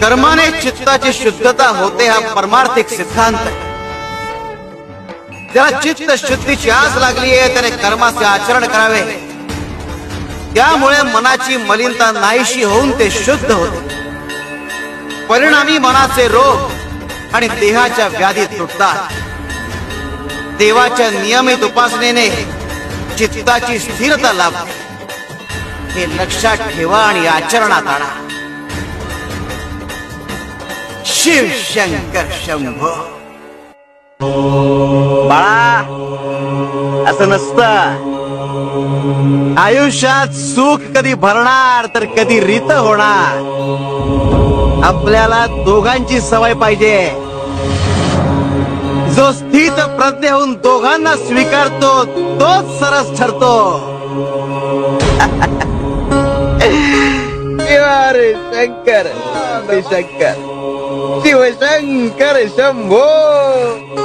कर्माने चित्ताची शुद्धता होते हा परमार्थिक सिद्धांत आहे। ज्याला चित्त शुद्धीची आस लागली आहे त्याने कर्माचे आचरण करावे, त्यामुळे मनाची मलिनता नाहीशी होऊन ते शुद्ध होते। परिणामी मनाचे रोग आणि देहाच्या व्याधी तुटतात। देवाच्या नियमित उपासनेने चित्ताची स्थिरता लाभते, हे लक्षात ठेवा आणि आचरणात आणा। शिव शंकर शंभो। बाळा, असं नसतं। आयुष्यात सुख कधी भरणार तर कधी रीत होणार। आपल्याला दोघांची सवय पाहिजे। जो स्थित प्रज्ञ होऊन दोघांना स्वीकारतो तोच सरस ठरतो। शिवारे शंकर, शंकर शिव शंकर शंभो।